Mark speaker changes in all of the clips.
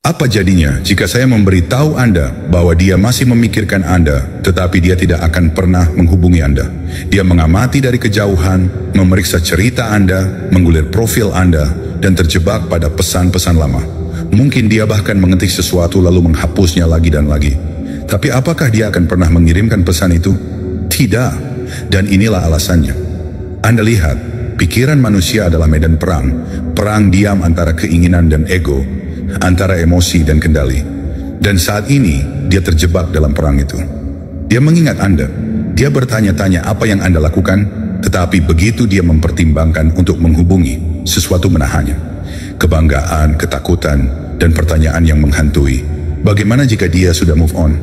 Speaker 1: Apa jadinya jika saya memberitahu Anda bahwa dia masih memikirkan Anda, tetapi dia tidak akan pernah menghubungi Anda? Dia mengamati dari kejauhan, memeriksa cerita Anda, menggulir profil Anda, dan terjebak pada pesan-pesan lama. Mungkin dia bahkan mengetik sesuatu lalu menghapusnya lagi dan lagi. Tapi apakah dia akan pernah mengirimkan pesan itu? Tidak. Dan inilah alasannya. Anda lihat, pikiran manusia adalah medan perang. Perang diam antara keinginan dan ego, antara emosi dan kendali. Dan saat ini, dia terjebak dalam perang itu. Dia mengingat Anda. Dia bertanya-tanya apa yang Anda lakukan, tetapi begitu dia mempertimbangkan untuk menghubungi, sesuatu menahannya. Kebanggaan, ketakutan, dan pertanyaan yang menghantui. Bagaimana jika dia sudah move on?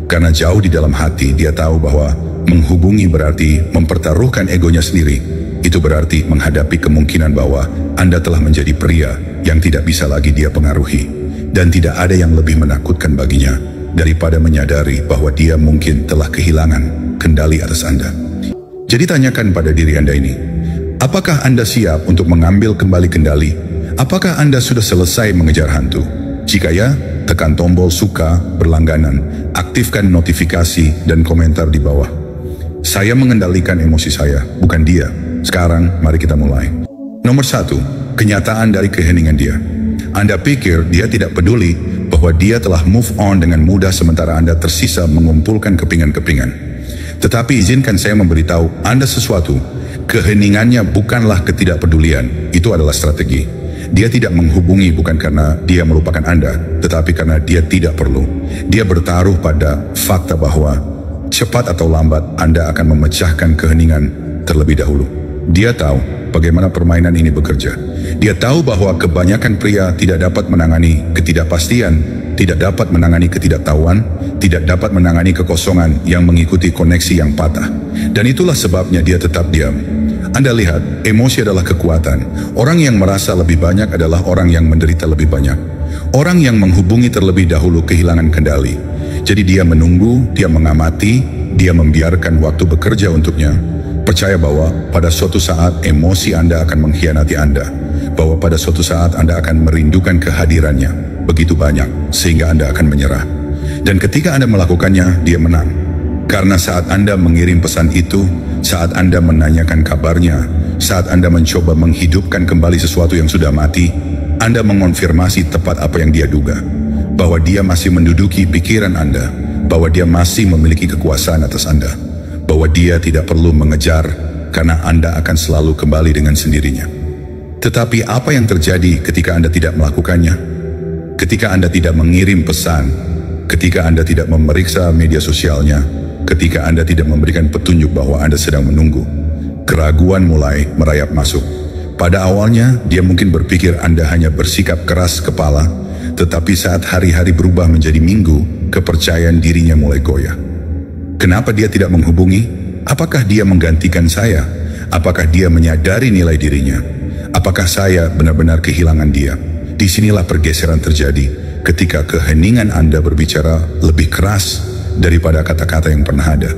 Speaker 1: Karena jauh di dalam hati, dia tahu bahwa menghubungi berarti mempertaruhkan egonya sendiri. Itu berarti menghadapi kemungkinan bahwa Anda telah menjadi pria yang tidak bisa lagi dia pengaruhi. Dan tidak ada yang lebih menakutkan baginya daripada menyadari bahwa dia mungkin telah kehilangan kendali atas Anda. Jadi tanyakan pada diri Anda ini, apakah Anda siap untuk mengambil kembali kendali? Apakah Anda sudah selesai mengejar hantu? Jika ya, tekan tombol suka berlangganan, aktifkan notifikasi dan komentar di bawah. Saya mengendalikan emosi saya, bukan dia. Sekarang, mari kita mulai. Nomor 1, kenyataan dari keheningan dia. Anda pikir dia tidak peduli bahwa dia telah move on dengan mudah sementara Anda tersisa mengumpulkan kepingan-kepingan. Tetapi izinkan saya memberitahu Anda sesuatu. Keheningannya bukanlah ketidakpedulian, itu adalah strategi. Dia tidak menghubungi bukan karena dia melupakan Anda, tetapi karena dia tidak perlu. Dia bertaruh pada fakta bahwa cepat atau lambat Anda akan memecahkan keheningan terlebih dahulu. Dia tahu bagaimana permainan ini bekerja. Dia tahu bahwa kebanyakan pria tidak dapat menangani ketidakpastian, tidak dapat menangani ketidaktahuan, tidak dapat menangani kekosongan yang mengikuti koneksi yang patah. Dan itulah sebabnya dia tetap diam. Anda lihat, emosi adalah kekuatan. Orang yang merasa lebih banyak adalah orang yang menderita lebih banyak. Orang yang menghubungi terlebih dahulu kehilangan kendali. Jadi dia menunggu, dia mengamati, dia membiarkan waktu bekerja untuknya. Percaya bahwa pada suatu saat emosi Anda akan mengkhianati Anda. Bahwa pada suatu saat Anda akan merindukan kehadirannya begitu banyak sehingga Anda akan menyerah. Dan ketika Anda melakukannya, dia menang. Karena saat Anda mengirim pesan itu, saat Anda menanyakan kabarnya, saat Anda mencoba menghidupkan kembali sesuatu yang sudah mati, Anda mengonfirmasi tepat apa yang dia duga. Bahwa dia masih menduduki pikiran Anda, bahwa dia masih memiliki kekuasaan atas Anda, bahwa dia tidak perlu mengejar karena Anda akan selalu kembali dengan sendirinya. Tetapi apa yang terjadi ketika Anda tidak melakukannya? Ketika Anda tidak mengirim pesan, ketika Anda tidak memeriksa media sosialnya, ketika Anda tidak memberikan petunjuk bahwa Anda sedang menunggu, keraguan mulai merayap masuk. Pada awalnya, dia mungkin berpikir Anda hanya bersikap keras kepala, tetapi saat hari-hari berubah menjadi minggu, kepercayaan dirinya mulai goyah. Kenapa dia tidak menghubungi? Apakah dia menggantikan saya? Apakah dia menyadari nilai dirinya? Apakah saya benar-benar kehilangan dia? Disinilah pergeseran terjadi ketika keheningan Anda berbicara lebih keras daripada kata-kata yang pernah ada.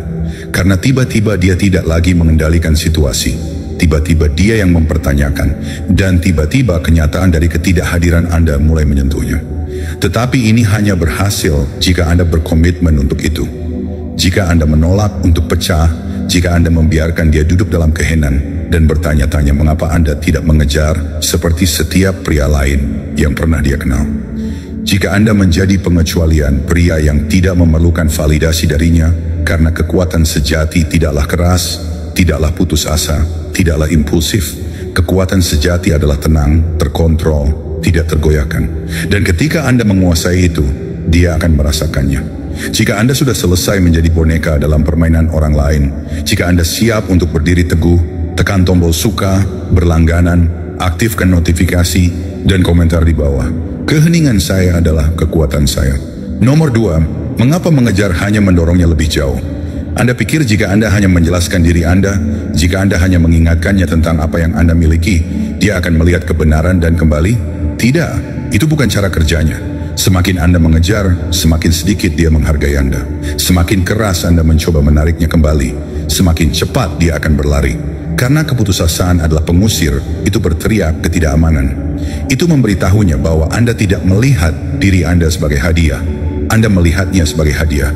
Speaker 1: Karena tiba-tiba dia tidak lagi mengendalikan situasi. Tiba-tiba dia yang mempertanyakan, dan tiba-tiba kenyataan dari ketidakhadiran Anda mulai menyentuhnya. Tetapi ini hanya berhasil jika Anda berkomitmen untuk itu. Jika Anda menolak untuk pecah, jika Anda membiarkan dia duduk dalam kehenan dan bertanya-tanya mengapa Anda tidak mengejar seperti setiap pria lain yang pernah dia kenal. Jika Anda menjadi pengecualian pria yang tidak memerlukan validasi darinya karena kekuatan sejati tidaklah keras, tidaklah putus asa, tidaklah impulsif. Kekuatan sejati adalah tenang, terkontrol, tidak tergoyahkan. Dan ketika Anda menguasai itu, dia akan merasakannya. Jika Anda sudah selesai menjadi boneka dalam permainan orang lain, jika Anda siap untuk berdiri teguh, tekan tombol suka, berlangganan, aktifkan notifikasi, dan komentar di bawah. Keheningan saya adalah kekuatan saya. Nomor 2, mengapa mengejar hanya mendorongnya lebih jauh? Anda pikir jika Anda hanya menjelaskan diri Anda, jika Anda hanya mengingatkannya tentang apa yang Anda miliki, dia akan melihat kebenaran dan kembali? Tidak, itu bukan cara kerjanya. Semakin Anda mengejar, semakin sedikit dia menghargai Anda. Semakin keras Anda mencoba menariknya kembali, semakin cepat dia akan berlari. Karena keputusasaan adalah pengusir, itu berteriak ketidakamanan. Itu memberitahunya bahwa Anda tidak melihat diri Anda sebagai hadiah. Anda melihatnya sebagai hadiah.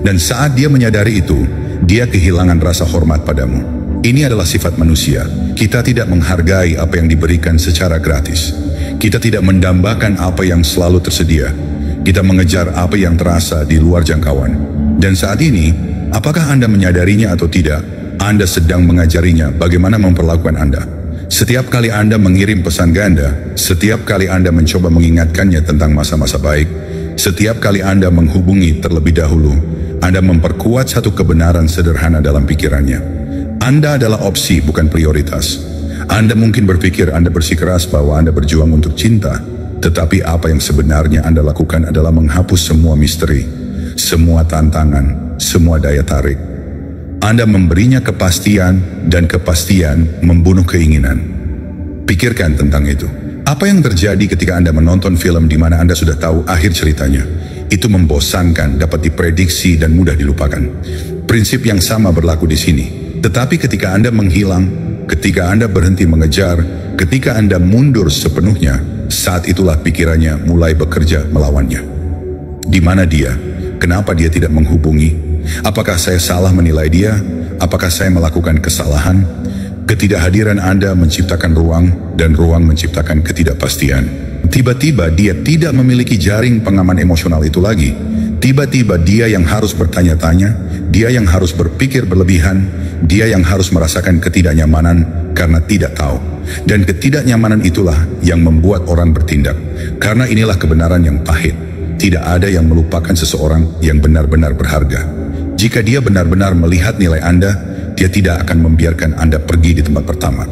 Speaker 1: Dan saat dia menyadari itu, dia kehilangan rasa hormat padamu. Ini adalah sifat manusia. Kita tidak menghargai apa yang diberikan secara gratis. Kita tidak mendambakan apa yang selalu tersedia. Kita mengejar apa yang terasa di luar jangkauan. Dan saat ini, apakah Anda menyadarinya atau tidak, Anda sedang mengajarinya bagaimana memperlakukan Anda. Setiap kali Anda mengirim pesan ganda, setiap kali Anda mencoba mengingatkannya tentang masa-masa baik, setiap kali Anda menghubungi terlebih dahulu, Anda memperkuat satu kebenaran sederhana dalam pikirannya. Anda adalah opsi, bukan prioritas. Anda mungkin berpikir Anda bersikeras bahwa Anda berjuang untuk cinta, tetapi apa yang sebenarnya Anda lakukan adalah menghapus semua misteri, semua tantangan, semua daya tarik. Anda memberinya kepastian, dan kepastian membunuh keinginan. Pikirkan tentang itu. Apa yang terjadi ketika Anda menonton film di mana Anda sudah tahu akhir ceritanya? Itu membosankan, dapat diprediksi, dan mudah dilupakan. Prinsip yang sama berlaku di sini. Tetapi ketika Anda menghilang, ketika Anda berhenti mengejar, ketika Anda mundur sepenuhnya, saat itulah pikirannya mulai bekerja melawannya. Di mana dia? Kenapa dia tidak menghubungi? Apakah saya salah menilai dia? Apakah saya melakukan kesalahan? Ketidakhadiran Anda menciptakan ruang, dan ruang menciptakan ketidakpastian. Tiba-tiba dia tidak memiliki jaring pengaman emosional itu lagi. Tiba-tiba dia yang harus bertanya-tanya, dia yang harus berpikir berlebihan, dia yang harus merasakan ketidaknyamanan karena tidak tahu. Dan ketidaknyamanan itulah yang membuat orang bertindak. Karena inilah kebenaran yang pahit. Tidak ada yang melupakan seseorang yang benar-benar berharga. Jika dia benar-benar melihat nilai Anda, dia tidak akan membiarkan Anda pergi di tempat pertama.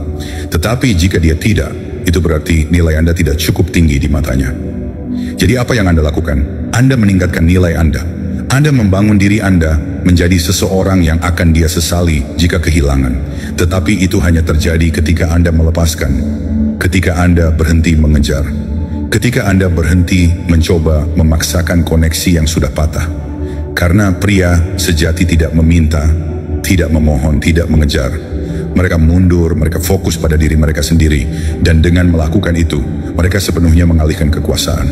Speaker 1: Tetapi jika dia tidak, itu berarti nilai Anda tidak cukup tinggi di matanya. Jadi apa yang Anda lakukan? Anda meningkatkan nilai Anda. Anda membangun diri Anda menjadi seseorang yang akan dia sesali jika kehilangan. Tetapi itu hanya terjadi ketika Anda melepaskan, ketika Anda berhenti mengejar, ketika Anda berhenti mencoba memaksakan koneksi yang sudah patah. Karena pria sejati tidak meminta, tidak memohon, tidak mengejar. Mereka mundur, mereka fokus pada diri mereka sendiri. Dan dengan melakukan itu, mereka sepenuhnya mengalihkan kekuasaan.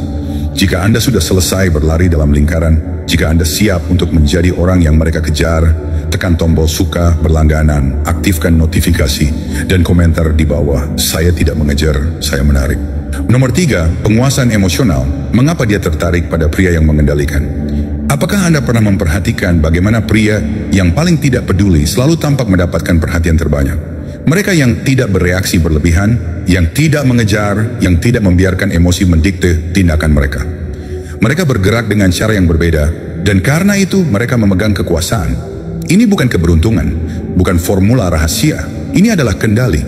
Speaker 1: Jika Anda sudah selesai berlari dalam lingkaran, jika Anda siap untuk menjadi orang yang mereka kejar, tekan tombol suka berlangganan, aktifkan notifikasi, dan komentar di bawah, saya tidak mengejar, saya menarik. Nomor 3, penguasaan emosional. Mengapa dia tertarik pada pria yang mengendalikan? Apakah Anda pernah memperhatikan bagaimana pria yang paling tidak peduli selalu tampak mendapatkan perhatian terbanyak? Mereka yang tidak bereaksi berlebihan, yang tidak mengejar, yang tidak membiarkan emosi mendikte tindakan mereka. Mereka bergerak dengan cara yang berbeda, dan karena itu mereka memegang kekuasaan. Ini bukan keberuntungan, bukan formula rahasia. Ini adalah kendali.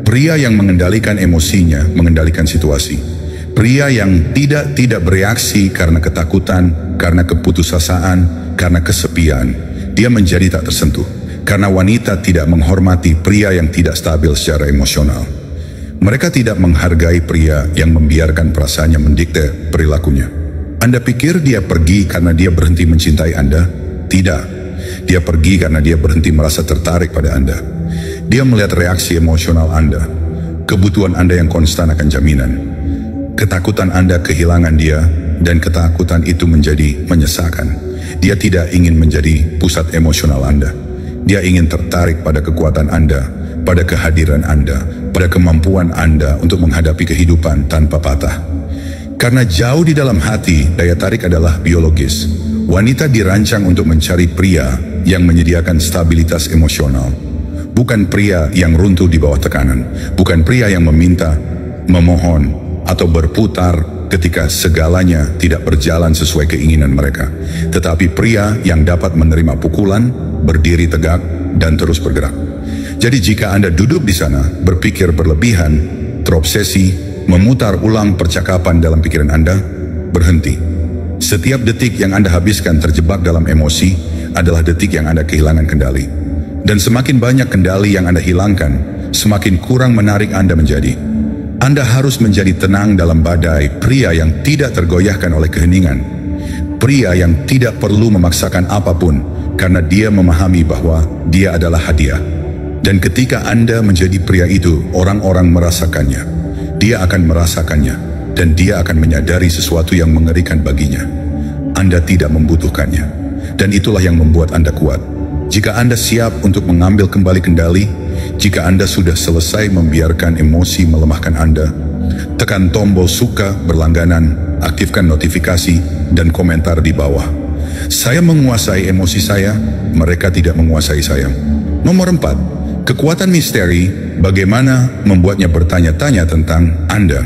Speaker 1: Pria yang mengendalikan emosinya, mengendalikan situasi. Pria yang tidak bereaksi karena ketakutan, karena keputusasaan, karena kesepian. Dia menjadi tak tersentuh. Karena wanita tidak menghormati pria yang tidak stabil secara emosional. Mereka tidak menghargai pria yang membiarkan perasaannya mendikte perilakunya. Anda pikir dia pergi karena dia berhenti mencintai Anda? Tidak. Dia pergi karena dia berhenti merasa tertarik pada Anda. Dia melihat reaksi emosional Anda. Kebutuhan Anda yang konstan akan jaminan. Ketakutan Anda kehilangan dia, dan ketakutan itu menjadi menyesakan. Dia tidak ingin menjadi pusat emosional Anda. Dia ingin tertarik pada kekuatan Anda, pada kehadiran Anda, pada kemampuan Anda untuk menghadapi kehidupan tanpa patah. Karena jauh di dalam hati, daya tarik adalah biologis. Wanita dirancang untuk mencari pria yang menyediakan stabilitas emosional. Bukan pria yang runtuh di bawah tekanan. Bukan pria yang meminta, memohon, atau berputar ketika segalanya tidak berjalan sesuai keinginan mereka. Tetapi pria yang dapat menerima pukulan, berdiri tegak, dan terus bergerak. Jadi jika Anda duduk di sana, berpikir berlebihan, terobsesi, memutar ulang percakapan dalam pikiran Anda, berhenti. Setiap detik yang Anda habiskan terjebak dalam emosi adalah detik yang Anda kehilangan kendali. Dan semakin banyak kendali yang Anda hilangkan, semakin kurang menarik Anda menjadi. Anda harus menjadi tenang dalam badai, pria yang tidak tergoyahkan oleh keheningan. Pria yang tidak perlu memaksakan apapun, karena dia memahami bahwa dia adalah hadiah. Dan ketika Anda menjadi pria itu, orang-orang merasakannya. dia akan merasakannya, dan dia akan menyadari sesuatu yang mengerikan baginya. Anda tidak membutuhkannya, dan itulah yang membuat Anda kuat. Jika Anda siap untuk mengambil kembali kendali, jika Anda sudah selesai membiarkan emosi melemahkan Anda, tekan tombol suka berlangganan, aktifkan notifikasi, dan komentar di bawah. Saya menguasai emosi saya, mereka tidak menguasai saya. Nomor 4, kekuatan misteri, bagaimana membuatnya bertanya-tanya tentang Anda.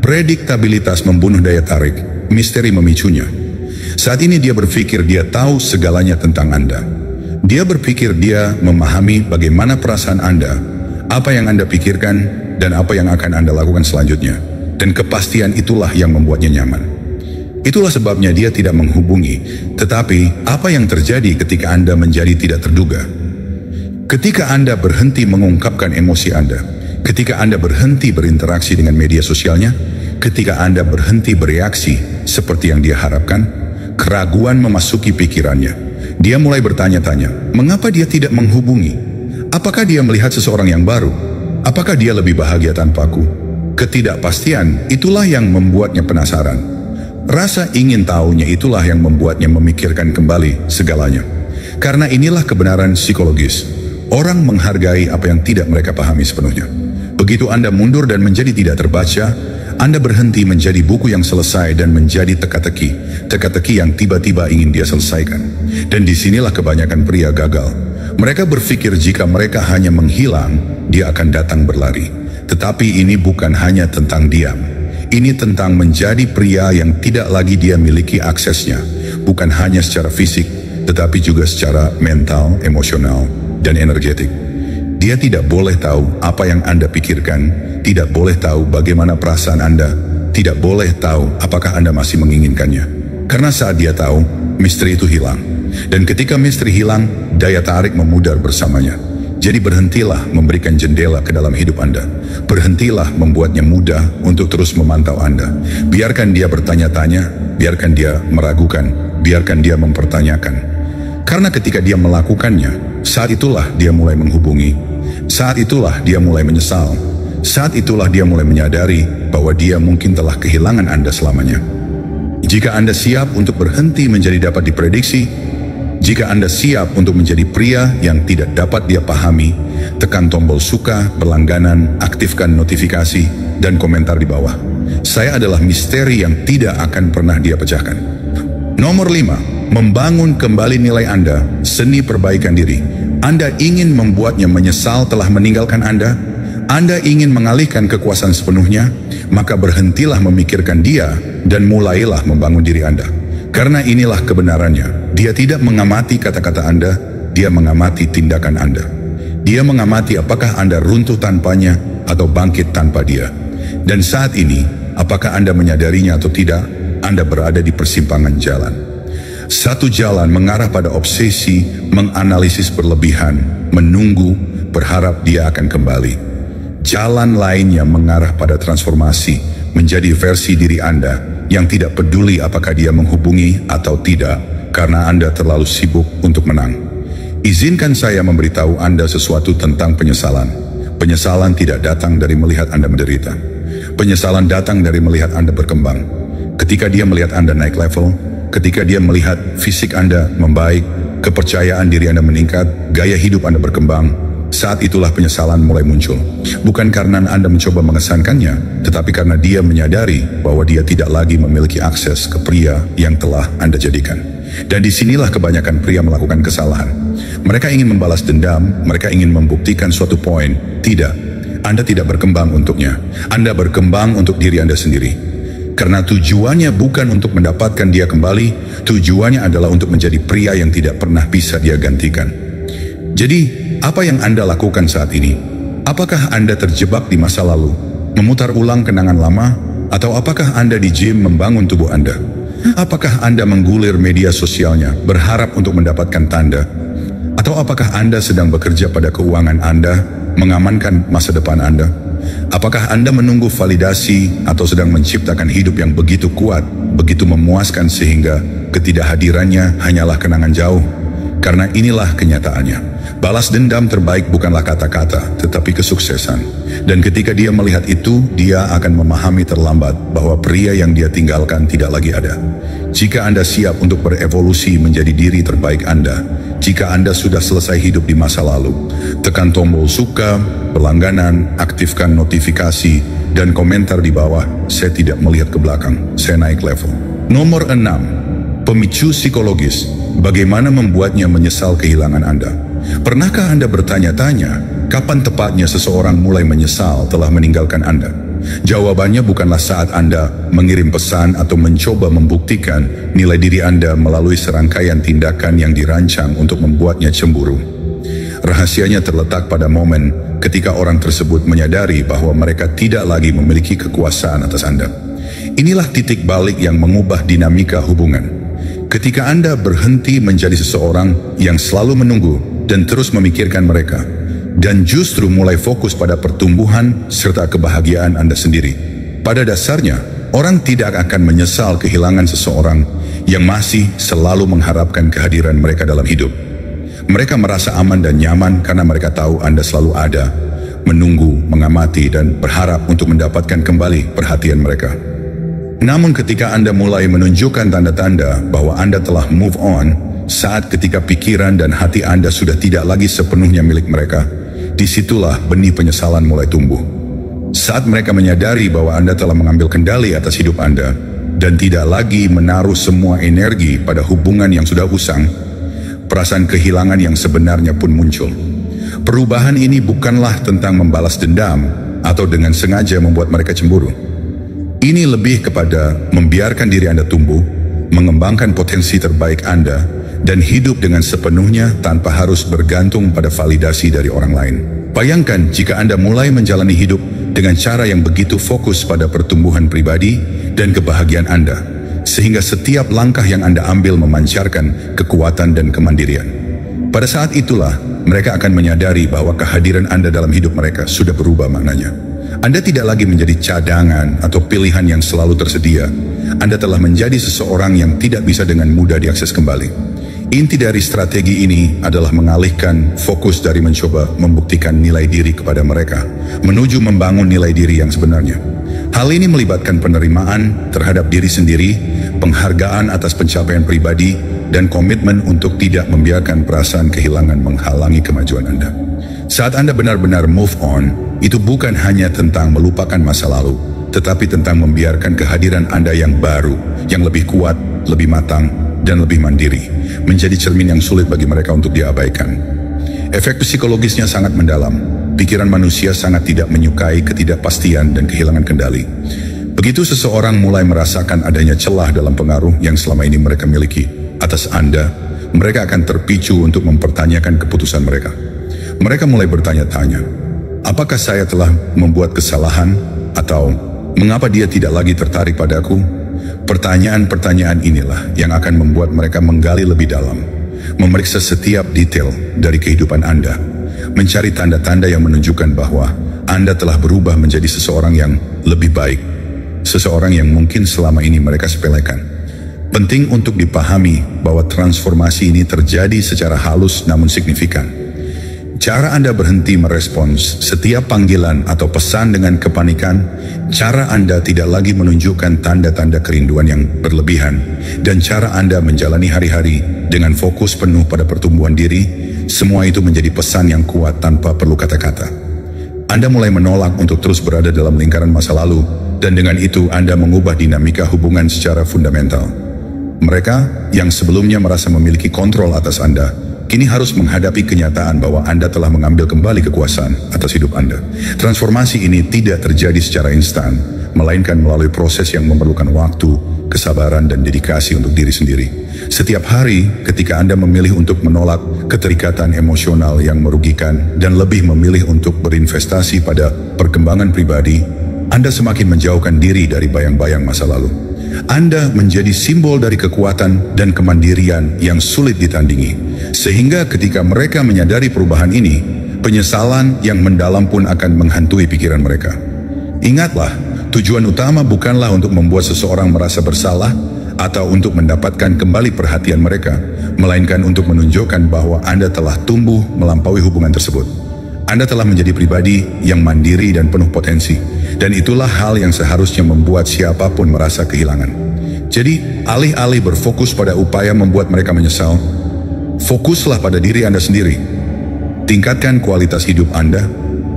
Speaker 1: Prediktabilitas membunuh daya tarik, misteri memicunya. Saat ini dia berpikir dia tahu segalanya tentang Anda. Dia berpikir dia memahami bagaimana perasaan Anda, apa yang Anda pikirkan, dan apa yang akan Anda lakukan selanjutnya. Dan kepastian itulah yang membuatnya nyaman. Itulah sebabnya dia tidak menghubungi. Tetapi apa yang terjadi ketika Anda menjadi tidak terduga? Ketika Anda berhenti mengungkapkan emosi Anda, ketika Anda berhenti berinteraksi dengan media sosialnya, ketika Anda berhenti bereaksi seperti yang dia harapkan, keraguan memasuki pikirannya. Dia mulai bertanya-tanya, mengapa dia tidak menghubungi? Apakah dia melihat seseorang yang baru? Apakah dia lebih bahagia tanpaku? Ketidakpastian itulah yang membuatnya penasaran. Rasa ingin tahunya itulah yang membuatnya memikirkan kembali segalanya. Karena inilah kebenaran psikologis. Orang menghargai apa yang tidak mereka pahami sepenuhnya. Begitu Anda mundur dan menjadi tidak terbaca, Anda berhenti menjadi buku yang selesai dan menjadi teka-teki yang tiba-tiba ingin dia selesaikan. Dan disinilah kebanyakan pria gagal. Mereka berpikir jika mereka hanya menghilang, dia akan datang berlari. Tetapi ini bukan hanya tentang diam. Ini tentang menjadi pria yang tidak lagi dia miliki aksesnya, bukan hanya secara fisik, tetapi juga secara mental, emosional, dan energetik. Dia tidak boleh tahu apa yang Anda pikirkan, tidak boleh tahu bagaimana perasaan Anda, tidak boleh tahu apakah Anda masih menginginkannya. Karena saat dia tahu, misteri itu hilang. Dan ketika misteri hilang, daya tarik memudar bersamanya. Jadi berhentilah memberikan jendela ke dalam hidup Anda. Berhentilah membuatnya mudah untuk terus memantau Anda. Biarkan dia bertanya-tanya, biarkan dia meragukan, biarkan dia mempertanyakan. Karena ketika dia melakukannya, saat itulah dia mulai menghubungi. Saat itulah dia mulai menyesal. Saat itulah dia mulai menyadari bahwa dia mungkin telah kehilangan Anda selamanya. Jika Anda siap untuk berhenti menjadi dapat diprediksi, jika Anda siap untuk menjadi pria yang tidak dapat dia pahami, tekan tombol suka, berlangganan, aktifkan notifikasi, dan komentar di bawah. Saya adalah misteri yang tidak akan pernah dia pecahkan. Nomor 5, membangun kembali nilai Anda, seni perbaikan diri. Anda ingin membuatnya menyesal telah meninggalkan Anda? Anda ingin mengalihkan kekuasaan sepenuhnya? Maka berhentilah memikirkan dia dan mulailah membangun diri Anda. Karena inilah kebenarannya. Dia tidak mengamati kata-kata Anda, dia mengamati tindakan Anda. Dia mengamati apakah Anda runtuh tanpanya atau bangkit tanpa dia. Dan saat ini, apakah Anda menyadarinya atau tidak, Anda berada di persimpangan jalan. Satu jalan mengarah pada obsesi, menganalisis berlebihan, menunggu, berharap dia akan kembali. Jalan lainnya mengarah pada transformasi, menjadi versi diri Anda yang tidak peduli apakah dia menghubungi atau tidak, karena Anda terlalu sibuk untuk menang. Izinkan saya memberitahu Anda sesuatu tentang penyesalan. Penyesalan tidak datang dari melihat Anda menderita. Penyesalan datang dari melihat Anda berkembang. Ketika dia melihat Anda naik level, ketika dia melihat fisik Anda membaik, kepercayaan diri Anda meningkat, gaya hidup Anda berkembang, saat itulah penyesalan mulai muncul. Bukan karena Anda mencoba mengesankannya, tetapi karena dia menyadari bahwa dia tidak lagi memiliki akses ke pria yang telah Anda jadikan. Dan disinilah kebanyakan pria melakukan kesalahan. Mereka ingin membalas dendam, mereka ingin membuktikan suatu poin. Tidak, Anda tidak berkembang untuknya. Anda berkembang untuk diri Anda sendiri. Karena tujuannya bukan untuk mendapatkan dia kembali, tujuannya adalah untuk menjadi pria yang tidak pernah bisa dia gantikan. Jadi, apa yang Anda lakukan saat ini? Apakah Anda terjebak di masa lalu, memutar ulang kenangan lama, atau apakah Anda di gym membangun tubuh Anda? Apakah Anda menggulir media sosialnya, berharap untuk mendapatkan tanda? Atau apakah Anda sedang bekerja pada keuangan Anda, mengamankan masa depan Anda? Apakah Anda menunggu validasi atau sedang menciptakan hidup yang begitu kuat, begitu memuaskan sehingga ketidakhadirannya hanyalah kenangan jauh? Karena inilah kenyataannya. Balas dendam terbaik bukanlah kata-kata, tetapi kesuksesan. Dan ketika dia melihat itu, dia akan memahami terlambat bahwa pria yang dia tinggalkan tidak lagi ada. Jika Anda siap untuk berevolusi menjadi diri terbaik Anda, jika Anda sudah selesai hidup di masa lalu, tekan tombol suka, berlangganan, aktifkan notifikasi, dan komentar di bawah. Saya tidak melihat ke belakang, saya naik level. Nomor 6. Pemicu psikologis. Bagaimana membuatnya menyesal kehilangan Anda? Pernahkah Anda bertanya-tanya, kapan tepatnya seseorang mulai menyesal telah meninggalkan Anda? Jawabannya bukanlah saat Anda mengirim pesan atau mencoba membuktikan nilai diri Anda melalui serangkaian tindakan yang dirancang untuk membuatnya cemburu. Rahasianya terletak pada momen ketika orang tersebut menyadari bahwa mereka tidak lagi memiliki kekuasaan atas Anda. Inilah titik balik yang mengubah dinamika hubungan. Ketika Anda berhenti menjadi seseorang yang selalu menunggu dan terus memikirkan mereka, dan justru mulai fokus pada pertumbuhan serta kebahagiaan Anda sendiri. Pada dasarnya, orang tidak akan menyesal kehilangan seseorang yang masih selalu mengharapkan kehadiran mereka dalam hidup. Mereka merasa aman dan nyaman karena mereka tahu Anda selalu ada, menunggu, mengamati, dan berharap untuk mendapatkan kembali perhatian mereka. Namun ketika Anda mulai menunjukkan tanda-tanda bahwa Anda telah move on, saat ketika pikiran dan hati Anda sudah tidak lagi sepenuhnya milik mereka, disitulah benih penyesalan mulai tumbuh. Saat mereka menyadari bahwa Anda telah mengambil kendali atas hidup Anda dan tidak lagi menaruh semua energi pada hubungan yang sudah usang, perasaan kehilangan yang sebenarnya pun muncul. Perubahan ini bukanlah tentang membalas dendam atau dengan sengaja membuat mereka cemburu. Ini lebih kepada membiarkan diri Anda tumbuh, mengembangkan potensi terbaik Anda, dan hidup dengan sepenuhnya tanpa harus bergantung pada validasi dari orang lain. Bayangkan jika Anda mulai menjalani hidup dengan cara yang begitu fokus pada pertumbuhan pribadi dan kebahagiaan Anda, sehingga setiap langkah yang Anda ambil memancarkan kekuatan dan kemandirian. Pada saat itulah, mereka akan menyadari bahwa kehadiran Anda dalam hidup mereka sudah berubah maknanya. Anda tidak lagi menjadi cadangan atau pilihan yang selalu tersedia. Anda telah menjadi seseorang yang tidak bisa dengan mudah diakses kembali. Inti dari strategi ini adalah mengalihkan fokus dari mencoba membuktikan nilai diri kepada mereka, menuju membangun nilai diri yang sebenarnya. Hal ini melibatkan penerimaan terhadap diri sendiri, penghargaan atas pencapaian pribadi, dan komitmen untuk tidak membiarkan perasaan kehilangan menghalangi kemajuan Anda. Saat Anda benar-benar move on, itu bukan hanya tentang melupakan masa lalu, tetapi tentang membiarkan kehadiran Anda yang baru, yang lebih kuat, lebih matang, dan lebih mandiri, menjadi cermin yang sulit bagi mereka untuk diabaikan. Efek psikologisnya sangat mendalam. Pikiran manusia sangat tidak menyukai ketidakpastian dan kehilangan kendali. Begitu seseorang mulai merasakan adanya celah dalam pengaruh yang selama ini mereka miliki atas Anda, mereka akan terpicu untuk mempertanyakan keputusan mereka. Mereka mulai bertanya-tanya, apakah saya telah membuat kesalahan, atau mengapa dia tidak lagi tertarik padaku? Pertanyaan-pertanyaan inilah yang akan membuat mereka menggali lebih dalam, memeriksa setiap detail dari kehidupan Anda, mencari tanda-tanda yang menunjukkan bahwa Anda telah berubah menjadi seseorang yang lebih baik, seseorang yang mungkin selama ini mereka sepelekan. Penting untuk dipahami bahwa transformasi ini terjadi secara halus namun signifikan. Cara Anda berhenti merespons setiap panggilan atau pesan dengan kepanikan, cara Anda tidak lagi menunjukkan tanda-tanda kerinduan yang berlebihan, dan cara Anda menjalani hari-hari dengan fokus penuh pada pertumbuhan diri, semua itu menjadi pesan yang kuat tanpa perlu kata-kata. Anda mulai menolak untuk terus berada dalam lingkaran masa lalu, dan dengan itu Anda mengubah dinamika hubungan secara fundamental. Mereka yang sebelumnya merasa memiliki kontrol atas Anda, kini harus menghadapi kenyataan bahwa Anda telah mengambil kembali kekuasaan atas hidup Anda. Transformasi ini tidak terjadi secara instan, melainkan melalui proses yang memerlukan waktu, kesabaran, dan dedikasi untuk diri sendiri. Setiap hari, ketika Anda memilih untuk menolak keterikatan emosional yang merugikan dan lebih memilih untuk berinvestasi pada perkembangan pribadi, Anda semakin menjauhkan diri dari bayang-bayang masa lalu. Anda menjadi simbol dari kekuatan dan kemandirian yang sulit ditandingi, sehingga ketika mereka menyadari perubahan ini, penyesalan yang mendalam pun akan menghantui pikiran mereka. Ingatlah, tujuan utama bukanlah untuk membuat seseorang merasa bersalah atau untuk mendapatkan kembali perhatian mereka, melainkan untuk menunjukkan bahwa Anda telah tumbuh melampaui hubungan tersebut. Anda telah menjadi pribadi yang mandiri dan penuh potensi, dan itulah hal yang seharusnya membuat siapapun merasa kehilangan. Jadi, alih-alih berfokus pada upaya membuat mereka menyesal, fokuslah pada diri Anda sendiri. Tingkatkan kualitas hidup Anda,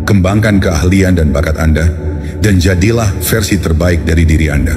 Speaker 1: kembangkan keahlian dan bakat Anda, dan jadilah versi terbaik dari diri Anda.